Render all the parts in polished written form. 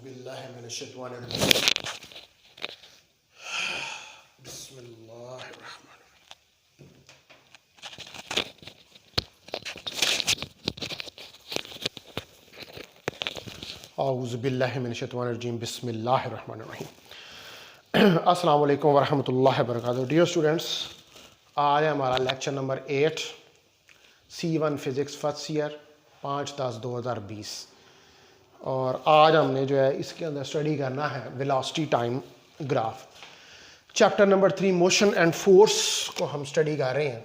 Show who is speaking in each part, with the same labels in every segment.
Speaker 1: बिल्लाहि मिनश्शैतानिर्रजीम। औज़ु बिल्लाहि मिनश्शैतानिर्रजीम। बिस्मिल्लाहिर्रहमानिर्रहीम। अस्सलाम वालेकुम वरहमतुल्लाहि वबरकातुहू। डियर स्टूडेंट्स, आज है हमारा lecture number 8 C1 physics first year 5/10/2020 और आज हमने जो है इसके अंदर स्टडी करना है velocity time graph. Chapter number 3 motion and force को हम स्टडी कर रहे हैं।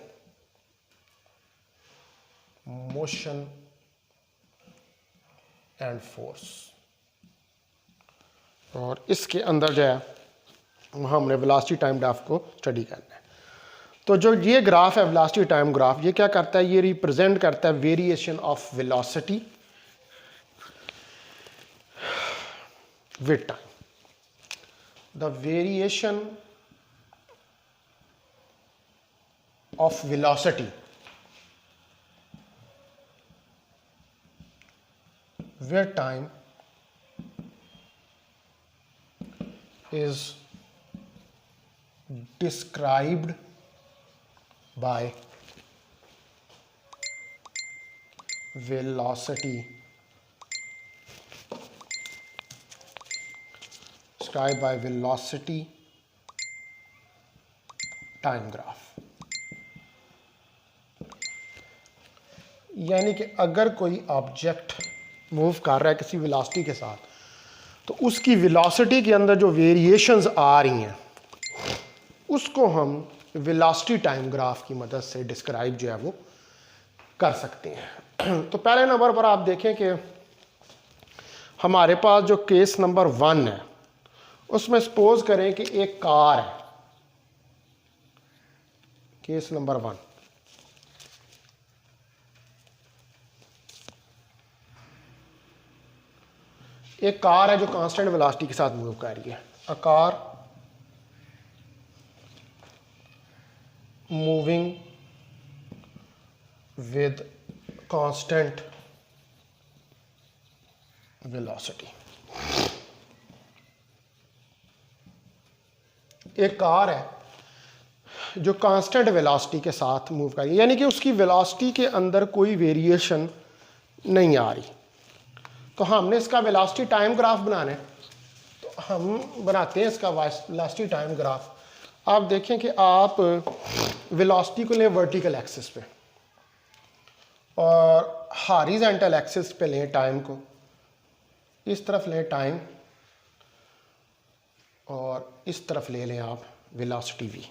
Speaker 1: मोशन एंड फोर्स, और इसके अंदर जो है हमने वेलोसिटी टाइम ग्राफ को स्टडी करना है। तो जो ये ग्राफ है वेलोसिटी टाइम ग्राफ, ये क्या करता है? ये रिप्रेजेंट करता है variation of velocity with time. The variation of velocity with time is described by velocity time graph। यानी कि अगर कोई ऑब्जेक्ट मूव कर रहा है किसी वेलोसिटी के साथ, तो उसकी वेलोसिटी के अंदर जो वेरिएशंस आ रही हैं उसको हम वेलोसिटी टाइम ग्राफ की मदद से डिस्क्राइब जो है वो कर सकते हैं। तो पहले नंबर पर आप देखें कि हमारे पास जो केस नंबर 1 है उसमें सपोज करें कि एक कार है। केस नंबर 1, एक कार है जो कांस्टेंट वेलोसिटी के साथ मूव कर रही है। A car moving with constant velocity. एक कार है जो कांस्टेंट वेलोसिटी के साथ मूव कर रही है, यानी कि उसकी वेलोसिटी के अंदर कोई वेरिएशन नहीं आ रही। तो हमने इसका वेलोसिटी टाइम ग्राफ बनाना है, तो हम बनाते हैं इसका वेलोसिटी टाइम ग्राफ। आप देखें कि आप वेलोसिटी को लें वर्टिकल एक्सिस पे और हॉरिजॉन्टल एक्सिस पे लें टाइम को, इस तरफ लें टाइम और इस तरफ ले लें आप वेलोसिटी v।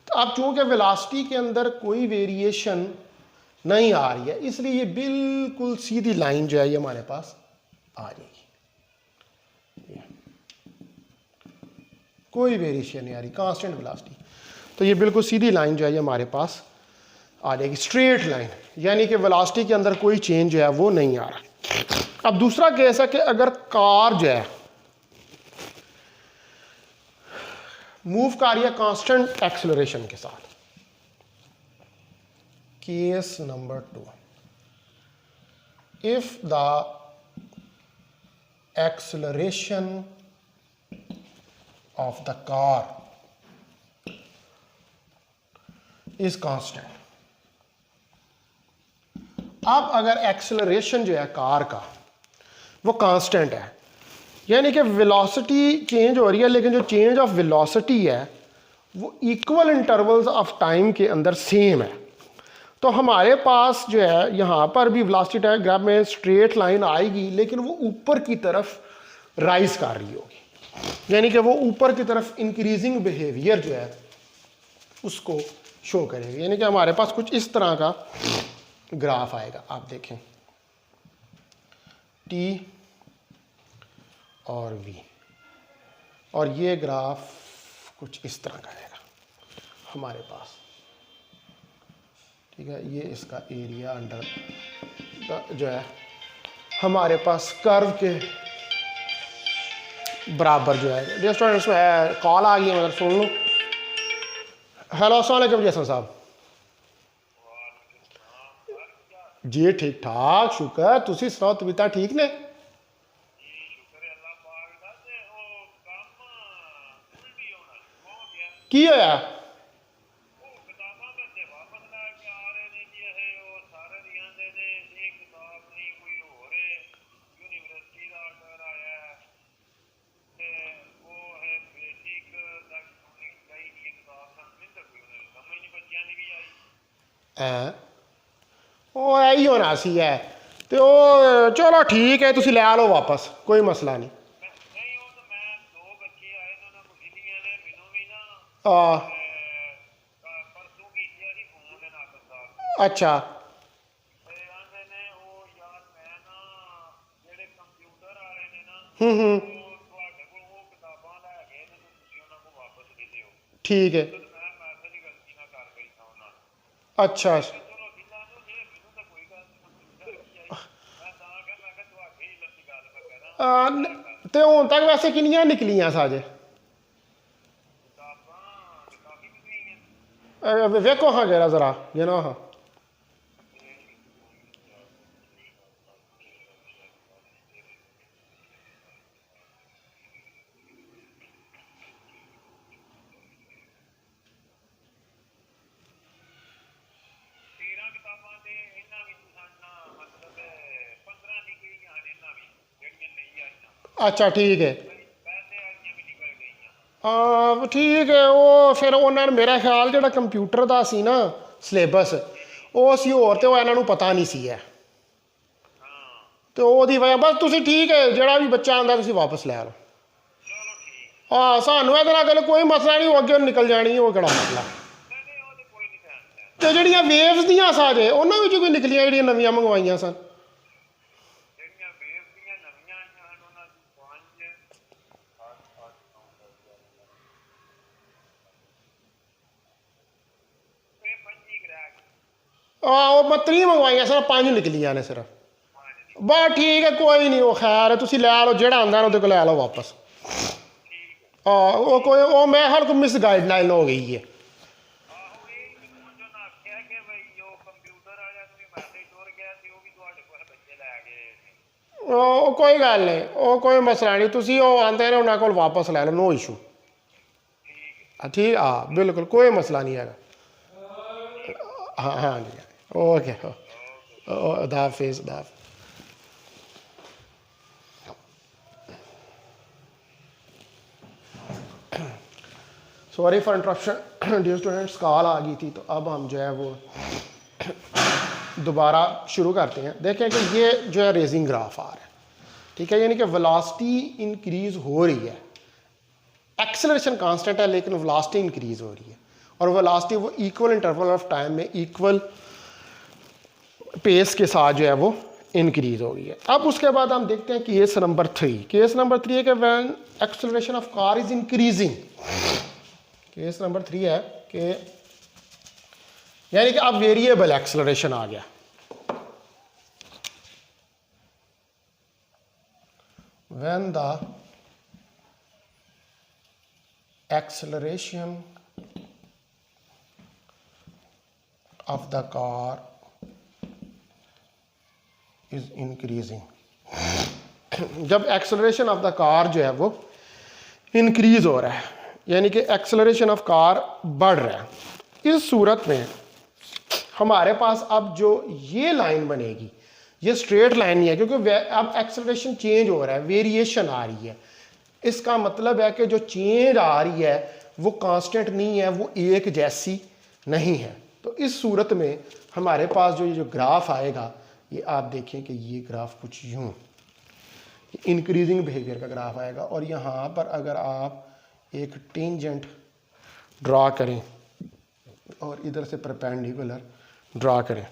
Speaker 1: तो अब चूंकि वेलोसिटी के अंदर कोई वेरिएशन नहीं आ रही है, इसलिए ये बिल्कुल सीधी लाइन जो है ये हमारे पास आ जाएगी। कोई वेरिएशन नहीं आ रही, कांस्टेंट वेलोसिटी। तो ये बिल्कुल सीधी लाइन जो है ये हमारे पास आ जाएगी, स्ट्रेट लाइन, यानी कि वेलोसिटी के अंदर कोई चेंज जो है वो नहीं आ रहा। अब दूसरा केस है कि अगर कार जो है मूव कर रही है कांस्टेंट एक्सेलरेशन के साथ। Case number 2, if the acceleration of the car is constant। अब अगर एक्सेलरेशन जो है कार का वो कांस्टेंट है, यानी कि वेलोसिटी चेंज हो रही है, लेकिन जो चेंज ऑफ वेलोसिटी है वो इक्वल इंटरवल्स ऑफ टाइम के अंदर सेम है, तो हमारे पास जो है यहाँ पर भी वेलोसिटी टाइम ग्राफ में स्ट्रेट लाइन आएगी, लेकिन वो ऊपर की तरफ राइज कर रही होगी, यानी कि वो ऊपर की तरफ इंक्रीजिंग बिहेवियर जो है उसको शो करेगी। यानी कि हमारे पास कुछ इस तरह का ग्राफ आएगा। आप देखें T और V, और ये ग्राफ कुछ इस तरह का आएगा हमारे पास, ठीक है। ये इसका एरिया अंडर जो है हमारे पास कर्व के बराबर जो है। डियर स्टूडेंट्स, कॉल आ गई है, मतलब सुन लो। हेलो, अस्सलाम वालेकुम जैसन साहब जी। ठीक ठाक, शुक्र। तुसी सुनाओ, तबीयत ठीक ने? की होया? ਉਹ ਇਹੀ ਹੋਣਾ ਸੀ ਹੈ ਤੇ ਉਹ ਚਲੋ ਠੀਕ ਹੈ ਤੁਸੀਂ ਲੈ ਲਓ ਵਾਪਸ ਕੋਈ ਮਸਲਾ ਨਹੀਂ ਆ ਅੱਛਾ ਹੂੰ ਠੀਕ ਹੈ ਅੱਛਾ ਤੇ ਹੁਣ ਤੱਕ ਵੈਸੇ ਕਿੰਨੀਆਂ ਨਿਕਲੀਆਂ ਸਾਜੇ ਵੇਖੋ ਹਾਂ ਜਰਾ ਜ਼ਰਾ ਗਿਣੋ ਹਾਂ अच्छा ठीक है ठीक है वो फिर उन्होंने मेरा ख्याल जो कंप्यूटर का सी ना सिलेबस वो सी होर तो इन्हों पता नहीं सी है तो वो वजह बस तुम ठीक है जोड़ा भी बच्चा आता तुम वापस लै लो हाँ सानू ये कोई मसला नहीं वो अगे निकल जानी वो केड़ा मसला तो जड़ियाँ वेव्स दियाँ साजे उन्होंने कोई निकलियाँ जी नवियाँ मंगवाइया सन वो मैं 3 मंगवाइया सर 5 निकलियां ने सिर्फ बस ठीक है कोई नहीं वो खैर तुम लै लो जो आंदा वो लै लो वापस हाँ वो कोई वो मैं हर कोई मिस गाइडलाइन हो गई है कोई गल नहीं वो कोई मसला नहीं तुम वो आते ने उन्होंने को वापस लै लो नो इशू ठीक हाँ बिल्कुल कोई मसला नहीं है हाँ हाँ जी ओके हाफिज़ sorry for interruption dear students call आ गई थी तो अब हम जो है वो दोबारा शुरू करते हैं देखें कि ये जो है रेजिंग ग्राफ आ रहा है ठीक है यानी कि वेलोसिटी इंक्रीज़ हो रही है एक्सेलरेशन कांस्टेंट है लेकिन वेलोसिटी इंक्रीज़ हो रही है और वेलोसिटी वो इक्वल इंटरवल ऑफ टाइम में इक्वल पेस के साथ जो है वो इंक्रीज़ हो गई है अब उसके बाद हम देखते हैं केस नंबर 3 है कि when acceleration of car is increasing case number 3 है कि यानी कि अब वेरिएबल एक्सेलरेशन आ गया when the acceleration of the car is increasing जब एक्सेलरेशन ऑफ द कार जो है वो इंक्रीज हो रहा है यानी कि एक्सेलरेशन ऑफ कार बढ़ रहा है इस सूरत में हमारे पास अब जो ये लाइन बनेगी ये स्ट्रेट लाइन नहीं है क्योंकि अब एक्सेलरेशन चेंज हो रहा है वेरिएशन आ रही है इसका मतलब है कि जो चेंज आ रही है वो कांस्टेंट नहीं है वो एक जैसी नहीं है तो इस सूरत में हमारे पास जो ये जो ग्राफ आएगा ये आप देखें कि ये ग्राफ कुछ यूँ इंक्रीजिंग बिहेवियर का ग्राफ आएगा और यहाँ पर अगर आप एक टेंजेंट ड्रा करें और इधर से परपेंडिकुलर ड्रा करें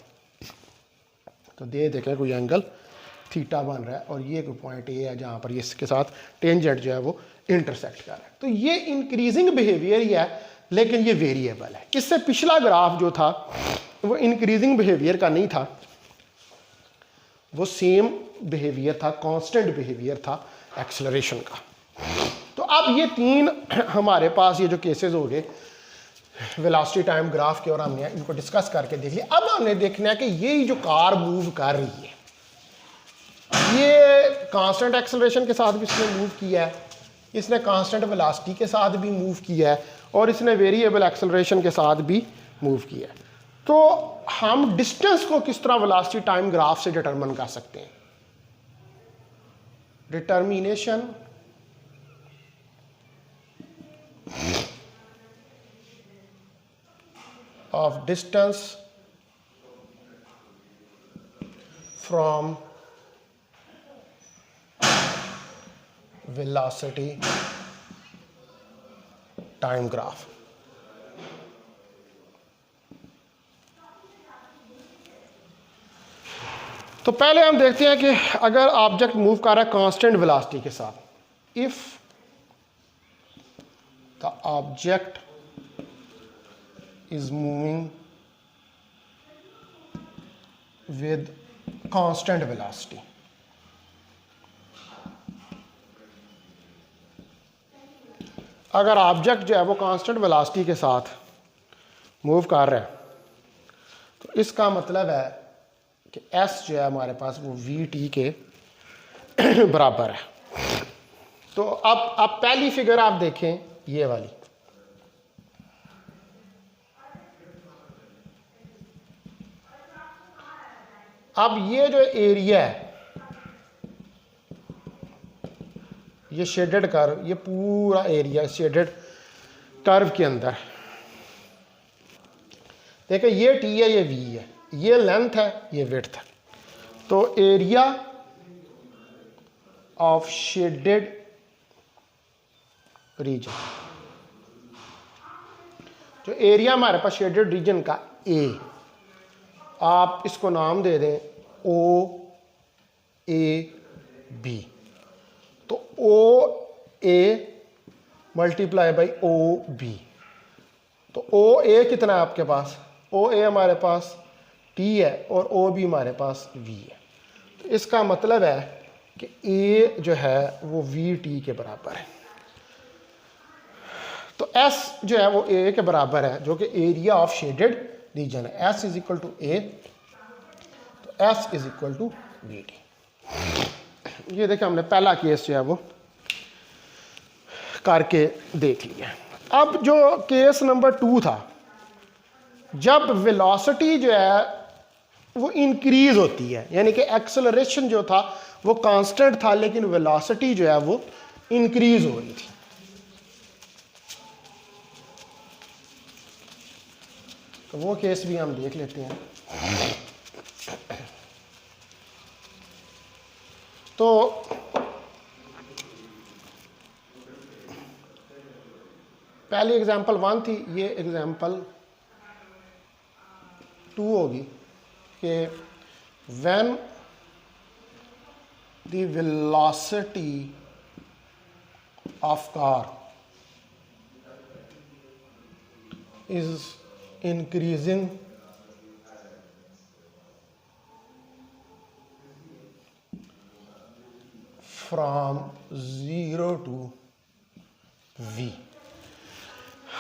Speaker 1: तो देखें कोई एंगल थीटा बन रहा है और ये कोई पॉइंट ए है जहाँ पर ये इसके साथ टेंजेंट जो है वो इंटरसेक्ट कर रहा है तो ये इंक्रीजिंग बिहेवियर ही है लेकिन ये वेरिएबल है इससे पिछला ग्राफ जो था वो इंक्रीजिंग बिहेवियर का नहीं था वो सेम बिहेवियर था कांस्टेंट बिहेवियर था एक्सेलरेशन का तो अब ये 3 हमारे पास ये जो केसेस हो गए वेलोसिटी टाइम ग्राफ के और हमने इनको डिस्कस करके देख लिया अब हमने देखना है कि ये जो कार मूव कर रही है ये कांस्टेंट एक्सेलरेशन के साथ भी इसने मूव किया है इसने कांस्टेंट वेलोसिटी के साथ भी मूव किया है और इसने वेरिएबल एक्सेलरेशन के साथ भी मूव किया। तो हम डिस्टेंस को किस तरह वेलोसिटी टाइम ग्राफ से डिटरमिन कर सकते हैं? Determination of distance from velocity time graph. तो पहले हम देखते हैं कि अगर ऑब्जेक्ट मूव कर रहा है कांस्टेंट वेलोसिटी के साथ, if the object is moving with constant velocity, अगर ऑब्जेक्ट जो है वो कांस्टेंट वेलोसिटी के साथ मूव कर रहा है तो इसका मतलब है कि s जो है हमारे पास वो vt के बराबर है। तो अब पहली फिगर आप देखें, ये वाली, अब ये जो एरिया है, ये शेडेड कर्व, ये पूरा एरिया शेडेड कर्व के अंदर, देखिए ये t है, ये v है, ये लेंथ है, ये विड्थ है। तो एरिया ऑफ शेडेड रीजन, जो एरिया हमारे पास शेडेड रीजन का A, आप इसको नाम दे दें OAB। तो OA मल्टीप्लाई बाई OB, तो OA कितना है आपके पास? OA हमारे पास T है और OB हमारे पास V है। तो इसका मतलब है कि A जो है वो VT के बराबर है। तो S जो है वो A के बराबर है, जो कि एरिया ऑफ शेडेड रीजन है। S is equal to A, तो S is equal to VT। ये देखिए हमने पहला केस जो है वो करके देख लिया। अब जो केस नंबर 2 था, जब वेलोसिटी जो है वो इंक्रीज होती है, यानी कि एक्सेलरेशन जो था वो कांस्टेंट था लेकिन वेलोसिटी जो है वो इंक्रीज हो रही थी। तो वो केस भी हम देख लेते हैं। तो पहली एग्जांपल 1 थी, ये एग्जांपल 2 होगी कि when the velocity of car is increasing from 0 to v,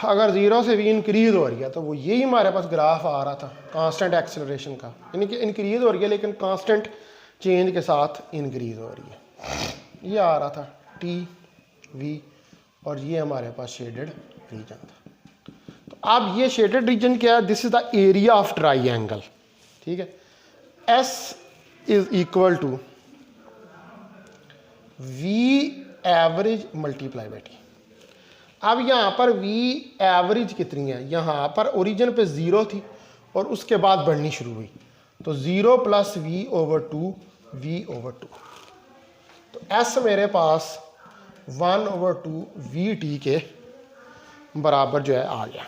Speaker 1: अगर 0 से v इंक्रीज हो रही है तो वो यही हमारे पास ग्राफ आ रहा था कांस्टेंट एक्सेलरेशन का, यानी कि इंक्रीज हो रही है लेकिन कांस्टेंट चेंज के साथ इंक्रीज हो रही है। ये आ रहा था t v और ये हमारे पास शेडेड रीजन था। तो अब ये शेडेड रीजन क्या है? This is the area of triangle, ठीक है। S is equal to v average multiply by t। अब यहाँ पर v एवरेज कितनी है? यहाँ पर ओरिजिन पे 0 थी और उसके बाद बढ़नी शुरू हुई, तो 0 plus v over 2 v over 2। तो s मेरे पास 1 ओवर 2 vt के बराबर जो है आ गया।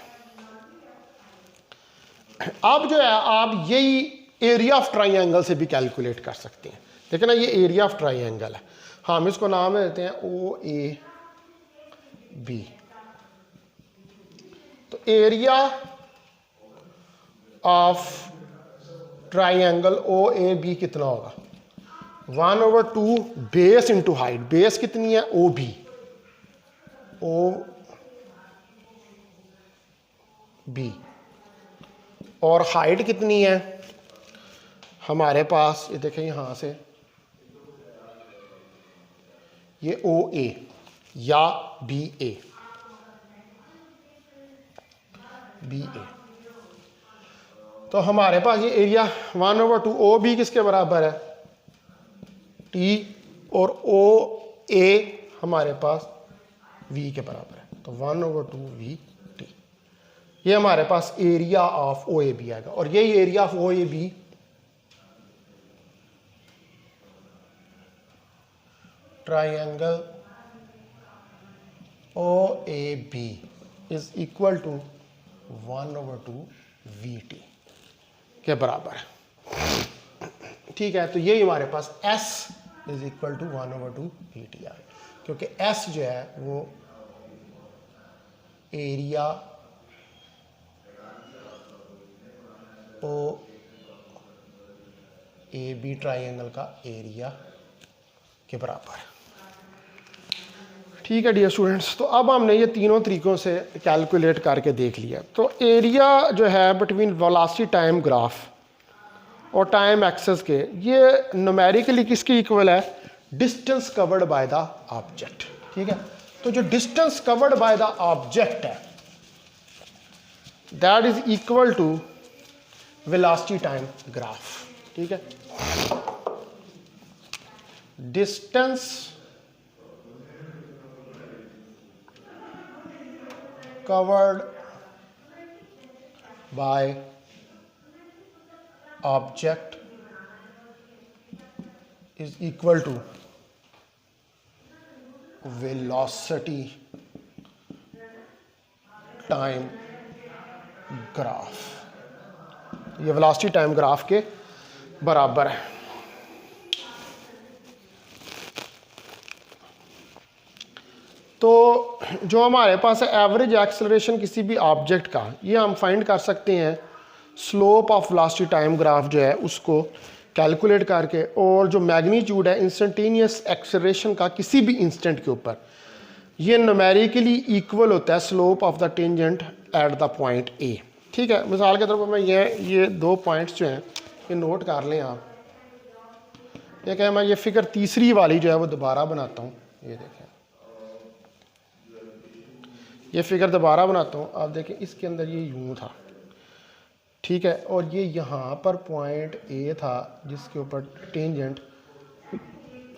Speaker 1: अब जो है आप यही एरिया ऑफ ट्राइंगल से भी कैलकुलेट कर सकते हैं। देखिए ना, ये एरिया ऑफ ट्राइंगल है, हम इसको नाम देते हैं OAB। तो एरिया ऑफ ट्राइंगल OAB कितना होगा? 1 over 2 base into height, base कितनी है? OB, और हाइट कितनी है हमारे पास? ये देखें यहां से ये OA या BA, बी ए। तो हमारे पास ये एरिया 1/2 ओ बी किसके बराबर है, टी, और ओ ए हमारे पास वी के बराबर है, तो 1/2 वी टी। ये हमारे पास area of O A B आएगा, और यही area of O A B triangle O A B is equal to 1/2 V T के बराबर है। ठीक है, तो यही हमारे पास S is equal to 1/2 V T आ, क्योंकि S जो है वो area O A B triangle का एरिया के बराबर है। ठीक है डियर स्टूडेंट्स, तो अब हमने ये तीनों तरीकों से कैलकुलेट करके देख लिया। तो एरिया जो है बिटवीन वेलोसिटी टाइम ग्राफ और टाइम एक्सेस के, ये न्यूमेरिकली किसके इक्वल है, distance covered by the object. ठीक है, तो जो distance covered by the object है that is equal to velocity time graph. ठीक है, distance covered by object is equal to velocity time graph। ये velocity time graph के बराबर है। तो जो हमारे पास है एवरेज एक्सेलरेशन किसी भी ऑब्जेक्ट का, ये हम फाइंड कर सकते हैं slope of velocity time graph जो है उसको कैलकुलेट करके, और जो मैग्नीट्यूड है इंस्टेंटेनियस एक्सेलरेशन का किसी भी इंस्टेंट के ऊपर, ये न्यूमेरिकली इक्वल होता है slope of the tangent at the point A. ठीक है, मिसाल के तौर पर मैं ये दो पॉइंट्स जो हैं ये नोट कर लें आप। ये क्या, मैं ये फिगर तीसरी वाली जो है वो दोबारा बनाता हूँ। ये देखें, ये फिगर दोबारा बनाता हूँ, आप देखें इसके अंदर ये यूं था। ठीक है, और ये यहाँ पर पॉइंट ए था जिसके ऊपर टेंजेंट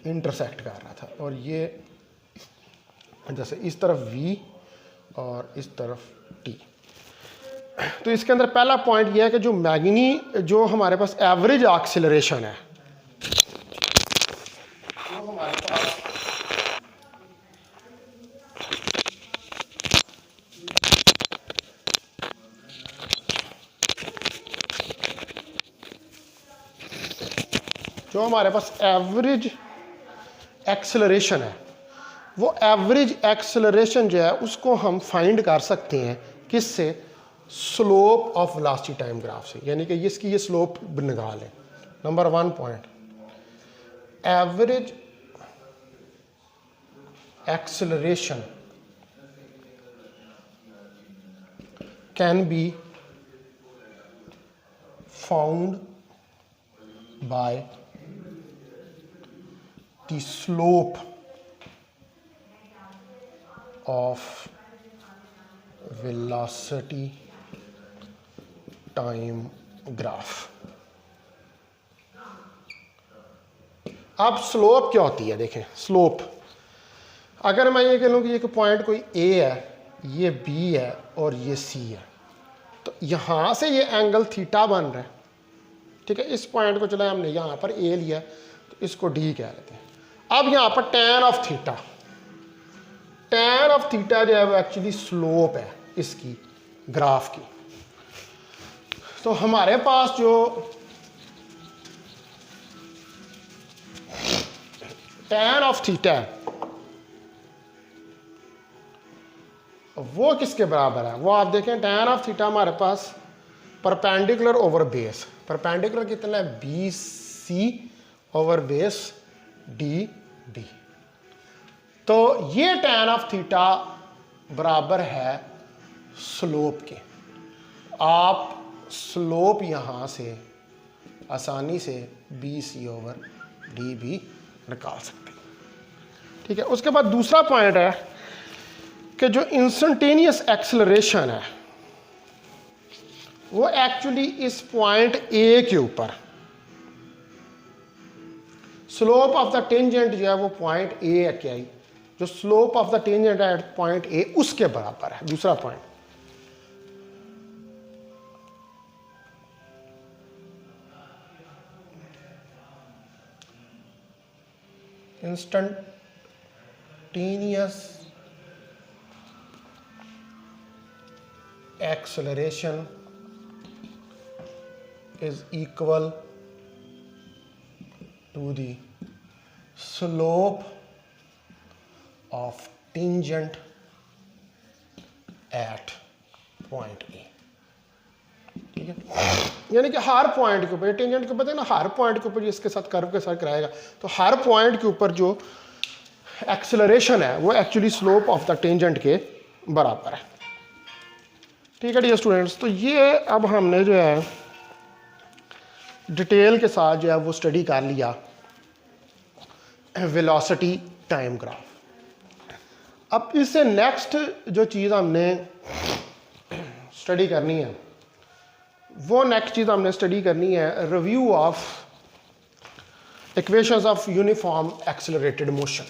Speaker 1: इंटरसेक्ट कर रहा था, और ये जैसे इस तरफ V और इस तरफ T। तो इसके अंदर पहला पॉइंट ये है कि जो हमारे पास एवरेज एक्सेलरेशन है, जो हमारे पास एवरेज एक्सेलरेशन है, वो एवरेज एक्सेलरेशन जो है उसको हम फाइंड कर सकते हैं किससे, slope of velocity time graph से। यानी कि इसकी ये स्लोप निकालें। Number 1 point, average acceleration can be found by the slope of velocity time graph। अब स्लोप क्या होती है, देखें स्लोप, अगर मैं ये कह लूँ कि एक पॉइंट कोई A है, ये B है और ये C है, तो यहाँ से ये एंगल थीटा बन रहा है। ठीक है, इस पॉइंट को चला हमने यहाँ पर A लिया, तो इसको D कह लेते हैं। अब यहाँ पर tan ऑफ थीटा जो है वो एक्चुअली स्लोप है इसकी ग्राफ की। तो हमारे पास जो tan ऑफ थीटा है वो किसके बराबर है, वो आप देखें tan ऑफ थीटा हमारे पास परपेंडिकुलर ओवर बेस, परपेंडिकुलर कितना है, BC ओवर बेस DB। तो ये tan ऑफ थीटा बराबर है स्लोप के। आप स्लोप यहाँ से आसानी से BC ओवर DB निकाल सकते हैं। ठीक है, उसके बाद दूसरा पॉइंट है कि जो इंस्टेंटेनियस एक्सेलरेशन है वो एक्चुअली इस पॉइंट ए के ऊपर, स्लोप ऑफ द टेंजेंट जो है वो पॉइंट ए है, क्या जो स्लोप ऑफ द टेंजेंट है एट पॉइंट ए उसके बराबर है, दूसरा point. Instantaneous acceleration is equal to the slope of tangent at point A। ठीक है, यानी कि हर पॉइंट के ऊपर, टेंजेंट के ऊपर है ना, हर पॉइंट के ऊपर इसके साथ कर्व के साथ कराएगा, तो हर पॉइंट के ऊपर जो एक्सेलरेशन है वो actually slope of the tangent के बराबर है। ठीक है डियर स्टूडेंट्स, तो ये अब हमने जो है डिटेल के साथ जो है वो स्टडी कर लिया वेलोसिटी टाइम ग्राफ। अब इससे नेक्स्ट जो चीज़ हमने स्टडी करनी है, वो नेक्स्ट चीज़ हमने स्टडी करनी है review of equations of uniform accelerated motion.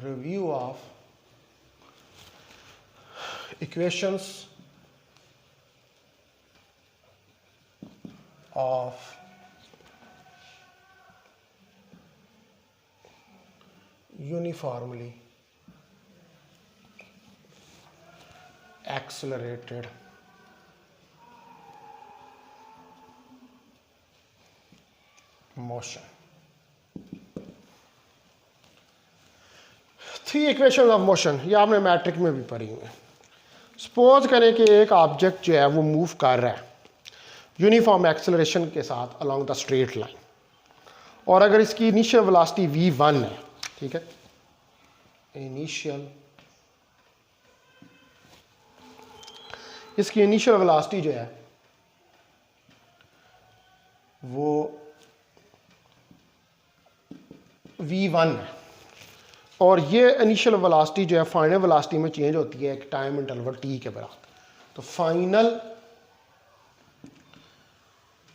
Speaker 1: Review of equations of uniformly accelerated motion। Three equation of motion, ये आपने मैट्रिक में भी पढ़ी हुई है। सपोज करें कि एक ऑब्जेक्ट जो है वो मूव कर रहा है यूनिफॉर्म एक्सेलरेशन के साथ अलोंग द स्ट्रेट लाइन, और अगर इसकी इनिशियल वेलोसिटी v1 है, ठीक है, इसकी इनिशियल वेलोसिटी जो है वो v1 है, और ये इनिशियल वेलोसिटी जो है फाइनल वेलोसिटी में चेंज होती है एक टाइम इंटरवल t के बराबर। तो फाइनल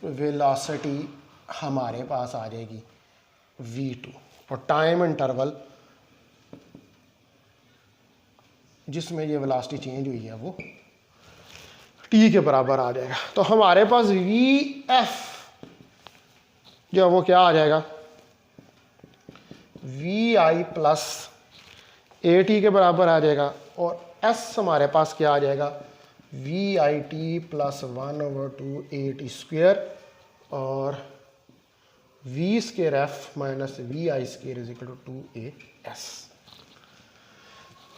Speaker 1: वेलोसिटी हमारे पास आ जाएगी v2, और टाइम इंटरवल जिसमें ये वेलोसिटी चेंज हुई है वो t के बराबर आ जाएगा। तो हमारे पास vf जो है वो क्या आ जाएगा, vi प्लस at के बराबर आ जाएगा, और s हमारे पास क्या आ जाएगा, vit प्लस 1/2 at स्क्वेयर, और v square f minus vi square is equal to 2as।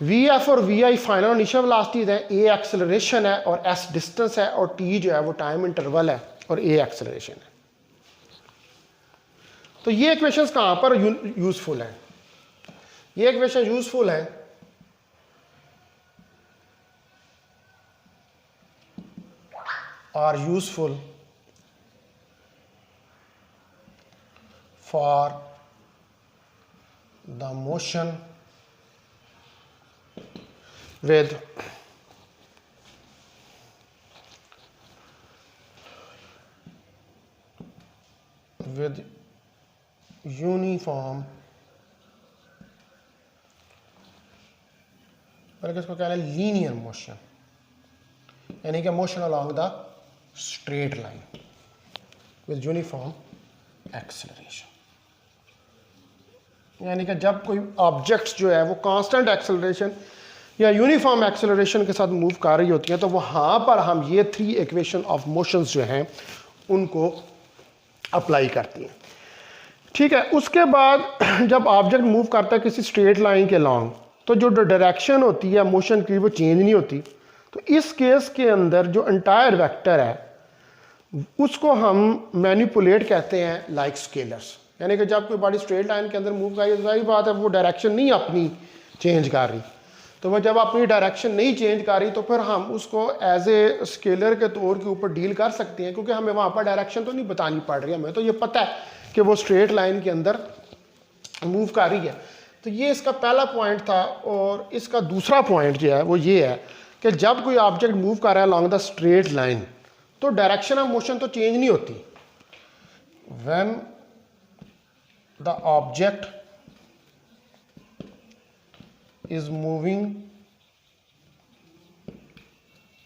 Speaker 1: vf और vi फाइनल इनिशियल वेलोसिटीज है, a एक्सेलरेशन है और s डिस्टेंस है, और t जो है वो टाइम इंटरवल है और a एक्सेलरेशन है। तो ये इक्वेशंस कहाँ पर यूजफुल हैं? ये इक्वेशन यूजफुल है are useful for the motion with uniform, बल्कि इसको कहना है लीनियर मोशन, यानी कि motion along the straight line with uniform acceleration. यानी कि जब कोई ऑब्जेक्ट्स जो है वो कांस्टेंट एक्सेलरेशन या यूनिफॉर्म एक्सेलरेशन के साथ मूव कर रही होती हैं, तो वहाँ पर हम ये थ्री इक्वेशन ऑफ मोशंस जो हैं उनको अप्लाई करती हैं। ठीक है, उसके बाद जब ऑब्जेक्ट मूव करता है किसी स्ट्रेट लाइन के लॉन्ग, तो जो डायरेक्शन होती है मोशन की वो चेंज नहीं होती। तो इस केस के अंदर जो एंटायर वेक्टर है उसको हम मैनिपुलेट कहते हैं लाइक स्केलर्स। यानी कि जब कोई बॉडी स्ट्रेट लाइन के अंदर मूव कर रही है, तो सारी बात है वो डायरेक्शन नहीं अपनी चेंज कर रही। तो वह जब अपनी डायरेक्शन नहीं चेंज कर रही तो फिर हम उसको एज ए स्केलर के तौर के ऊपर डील कर सकते हैं, क्योंकि हमें वहाँ पर डायरेक्शन तो नहीं बतानी पड़ रही, हमें तो ये पता है कि वो स्ट्रेट लाइन के अंदर मूव कर रही है। तो ये इसका पहला पॉइंट था। और इसका दूसरा पॉइंट जो है वो ये है कि जब कोई ऑब्जेक्ट मूव कर रहा है अलॉन्ग द स्ट्रेट लाइन तो डायरेक्शन ऑफ मोशन तो चेंज नहीं होती। When the object is moving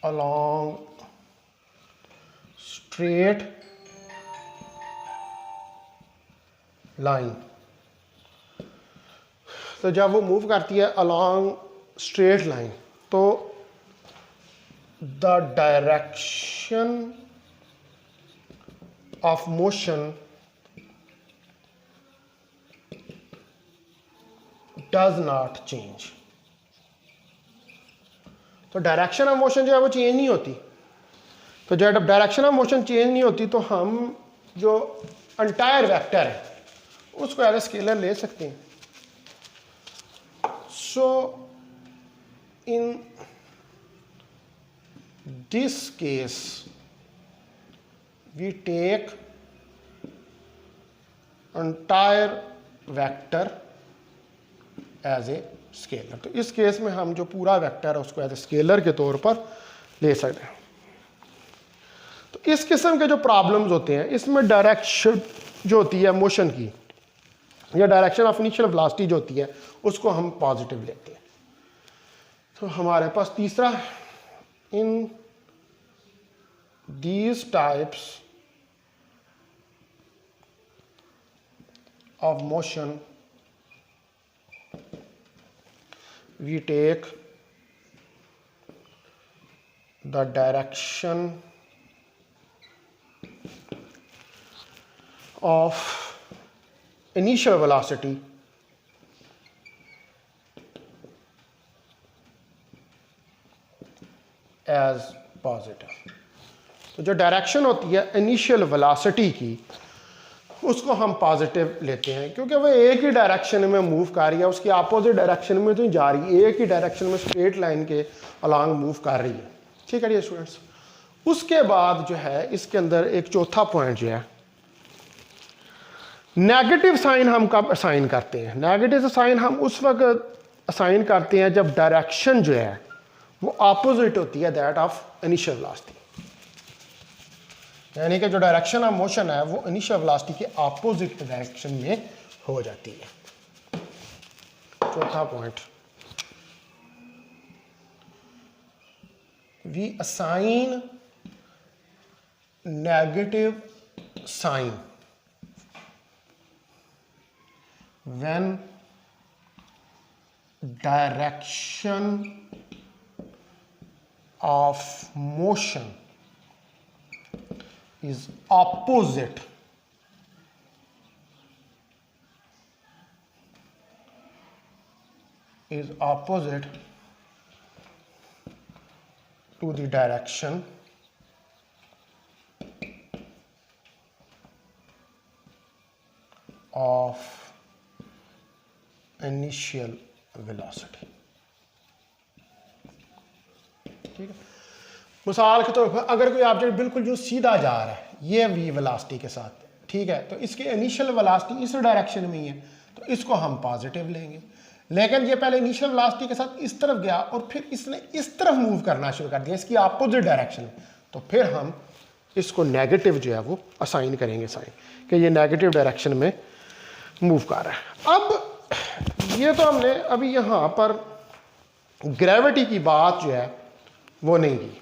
Speaker 1: along straight line, तो जब वो मूव करती है along straight line तो the direction of motion does not change। तो डायरेक्शन ऑफ मोशन जो है वो चेंज नहीं होती। तो जब डायरेक्शन ऑफ मोशन चेंज नहीं होती तो हम जो एंटायर वेक्टर है उसको एज ए स्केलर ले सकते हैं। So in this case we take entire vector as a scalar. तो इस केस में हम जो पूरा वेक्टर है उसको एज ए स्केलर के तौर पर ले सकते हैं। तो इस किस्म के जो प्रॉब्लम्स होते हैं इसमें डायरेक्शन जो होती है मोशन की या डायरेक्शन ऑफ इनिशियल वेलोसिटी जो होती है उसको हम पॉजिटिव लेते हैं। तो हमारे पास तीसरा, in these types of motion we take the direction of initial velocity as positive। तो जो डायरेक्शन होती है इनिशियल वेलोसिटी की उसको हम पॉजिटिव लेते हैं, क्योंकि वो एक ही डायरेक्शन में मूव कर रही है, उसकी अपोजिट डायरेक्शन में तो नहीं जा रही, एक ही डायरेक्शन में स्ट्रेट लाइन के अलॉन्ग मूव कर रही है। ठीक है ये स्टूडेंट्स। उसके बाद जो है इसके अंदर एक चौथा पॉइंट जो है नेगेटिव साइन हम कब असाइन करते हैं। नेगेटिव साइन हम उस वक्त असाइन करते हैं जब डायरेक्शन जो है वो अपोजिट होती है दैट ऑफ इनिशियल वेलोसिटी, यानी कि जो डायरेक्शन ऑफ मोशन है वो इनिशियल वेलोसिटी के अपोजिट डायरेक्शन में हो जाती है। चौथा point, we assign negative sign when direction of motion is opposite to the direction of initial velocity. ठीक है, मिसाल के तौर पर अगर कोई ऑब्जेक्ट बिल्कुल जो सीधा जा रहा है ये वी वेलोसिटी के साथ, ठीक है, तो इसकी इनिशियल वेलोसिटी इस डायरेक्शन में ही है तो इसको हम पॉजिटिव लेंगे। लेकिन ये पहले इनिशियल वेलोसिटी के साथ इस तरफ गया और फिर इसने इस तरफ मूव करना शुरू कर दिया इसकी अपोजिट डायरेक्शन में, तो फिर हम इसको नेगेटिव जो है वो असाइन करेंगे साइन कि ये नेगेटिव डायरेक्शन में मूव कर रहा है। अब ये तो हमने अभी यहाँ पर ग्रेविटी की बात जो है वो नहीं की।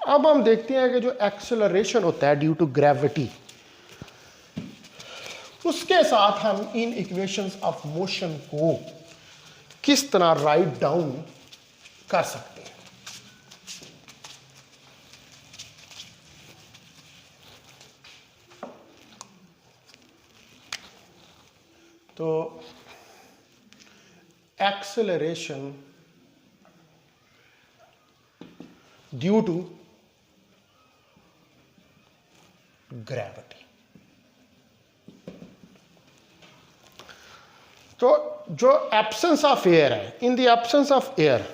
Speaker 1: अब हम देखते हैं कि जो एक्सेलरेशन होता है ड्यू टू ग्रेविटी उसके साथ हम इन इक्वेशंस ऑफ मोशन को किस तरह राइट डाउन कर सकते हैं। तो acceleration due to gravity। तो जो एब्सेंस ऑफ एयर है, in the absence of air,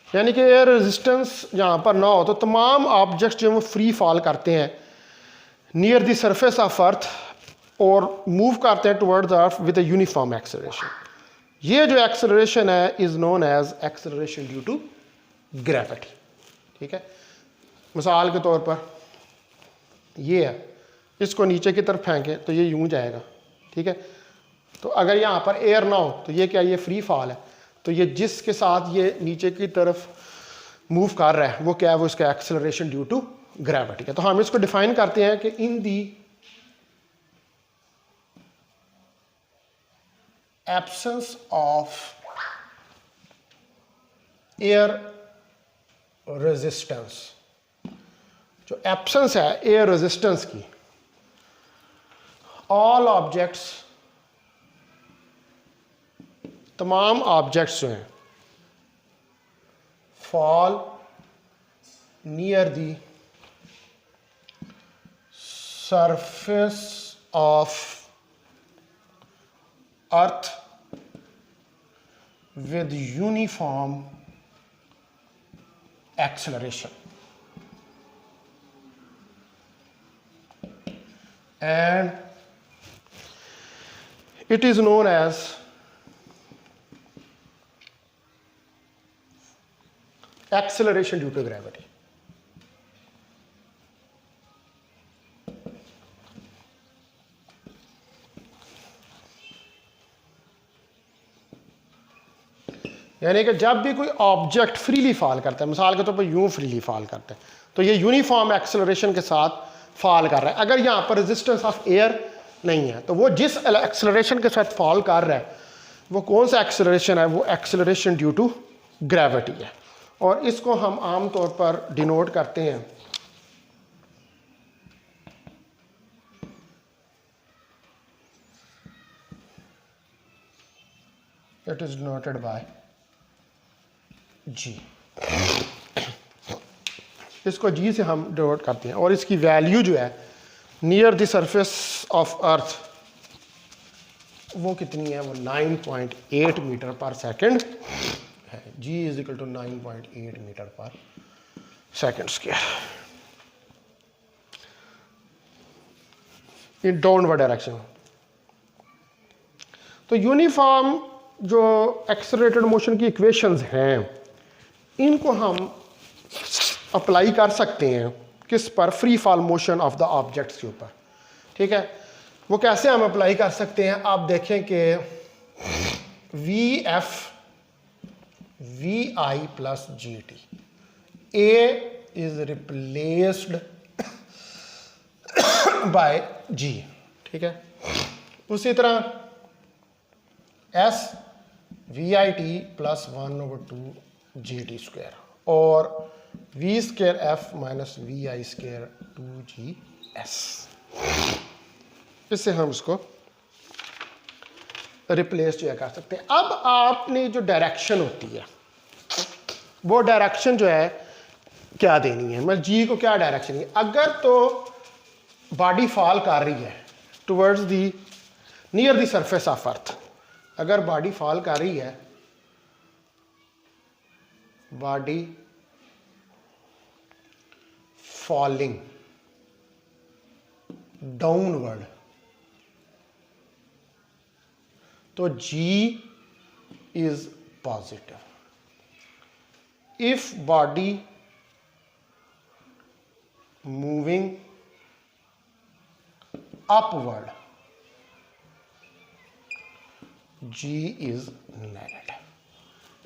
Speaker 1: यानी कि एयर रेजिस्टेंस जहाँ पर ना हो, तो तमाम ऑब्जेक्ट्स जो वो फ्री फॉल करते हैं near the surface of earth और मूव करते हैं towards earth with a uniform acceleration. ये जो एक्सेलरेशन है is known as acceleration due to gravity. ठीक है, मिसाल के तौर पर ये है, इसको नीचे की तरफ फेंकें तो ये यूं जाएगा। ठीक है, तो अगर यहाँ पर एयर ना हो तो ये क्या, ये फ्री फॉल है, तो ये जिसके साथ ये नीचे की तरफ मूव कर रहा है वो क्या है, वो इसका एक्सेलरेशन ड्यू टू ग्रेविटी है। तो हम इसको डिफाइन करते हैं कि in the absence of air resistance, जो एब्सेंस है एयर रेजिस्टेंस की, ऑल ऑब्जेक्ट्स, तमाम ऑब्जेक्ट्स जो हैं, fall near the surface of earth with uniform acceleration, and it is known as acceleration due to gravity. यानी कि जब भी कोई ऑब्जेक्ट फ्रीली फॉल करता है, मिसाल के तौर पर यूं फ्रीली फॉल करता है, तो ये यूनिफॉर्म एक्सेलरेशन के साथ फॉल कर रहा है। अगर यहाँ पर रेजिस्टेंस ऑफ एयर नहीं है तो वो जिस एक्सेलरेशन के साथ फॉल कर रहा है वो कौन सा एक्सेलरेशन है, वो एक्सेलरेशन ड्यू टू ग्रेविटी है। और इसको हम आम तौर पर डिनोट करते हैं इट इज डिनोटेड बाय जी। इसको जी से हम डिनोट करते हैं और इसकी वैल्यू जो है नियर द सरफेस ऑफ अर्थ वो कितनी है, वो 9.8 मीटर पर सेकंड है। जी इज इक्वल टू 9.8 मीटर पर second square in downward direction. तो यूनिफॉर्म जो एक्सेलरेटेड मोशन की इक्वेशंस हैं इनको हम अप्लाई कर सकते हैं किस पर, free fall motion of the objects के ऊपर। ठीक है, वो कैसे हम अप्लाई कर सकते हैं, आप देखें कि V F V I plus G T, A is replaced by G. ठीक है, उसी तरह S V I T plus 1/2 G T square और V square F minus V I square 2 GS। इससे हम इसको रिप्लेस जो है कर सकते हैं। अब आपने जो डायरेक्शन होती है वो डायरेक्शन जो है क्या देनी है, मतलब जी को क्या डायरेक्शन है। अगर तो बॉडी फॉल कर रही है towards the near the surface of अर्थ, अगर बॉडी फॉल कर रही है, बॉडी फॉलिंग डाउनवर्ड, तो G is positive. If body moving upward, G is negative.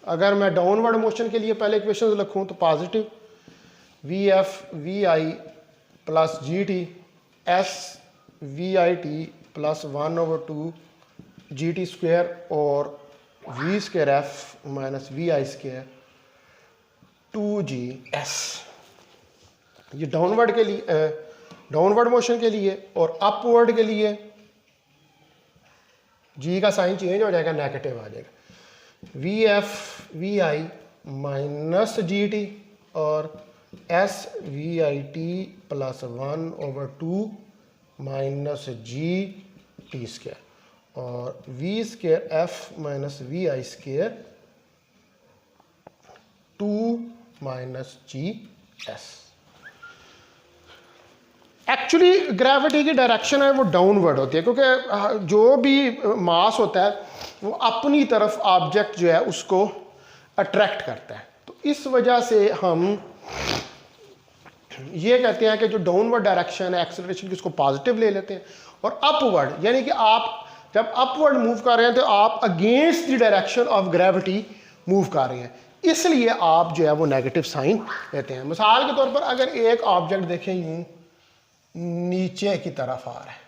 Speaker 1: अगर मैं डाउनवर्ड मोशन के लिए पहले इक्वेशन लिखूं तो positive V F V I plus G T S V I T plus 1/2 G T square और V square F minus V I square 2GS। ये downward के लिए, डाउनवर्ड मोशन के लिए, और अपवर्ड के लिए जी का साइन चेंज हो जाएगा, नेगेटिव आ जाएगा। V F V I minus G T और S V I T plus 1/2 minus G T square और V square F minus V I square 2 minus G S. Actually gravity की direction है वो downward होती है, क्योंकि जो भी मास होता है वो अपनी तरफ ऑब्जेक्ट जो है उसको अट्रैक्ट करता है। तो इस वजह से हम ये कहते हैं कि जो डाउनवर्ड डायरेक्शन है एक्सेलरेशन की उसको पॉजिटिव ले लेते हैं, और अपवर्ड यानी कि आप जब अपवर्ड मूव कर रहे हैं तो आप against the direction of gravity move कर रहे हैं, इसलिए आप जो है वो नेगेटिव साइन लेते हैं। मिसाल के तौर पर अगर एक ऑब्जेक्ट देखें यूं नीचे की तरफ आ रहा है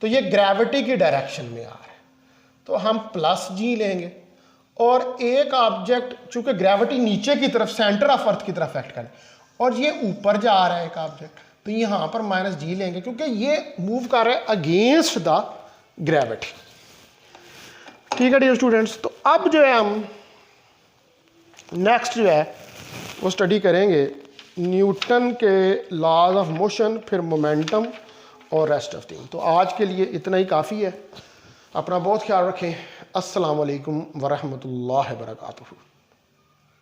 Speaker 1: तो ये ग्रेविटी की डायरेक्शन में आ रहा है, तो हम प्लस जी लेंगे। और एक ऑब्जेक्ट चूंकि ग्रेविटी नीचे की तरफ सेंटर ऑफ अर्थ की तरफ एक्ट करे और ये ऊपर जा रहा है एक ऑब्जेक्ट, तो यहाँ पर माइनस जी लेंगे क्योंकि ये मूव कर रहा है अगेंस्ट द ग्रेविटी। ठीक है डियर स्टूडेंट्स, तो अब जो है हम नेक्स्ट जो है वो स्टडी करेंगे न्यूटन के लॉज ऑफ मोशन, फिर मोमेंटम और रेस्ट ऑफ थिंग। तो आज के लिए इतना ही काफ़ी है। अपना बहुत ख्याल रखें। अस्सलाम वालेकुम वरहमतुल्लाहि वबरकातुहू।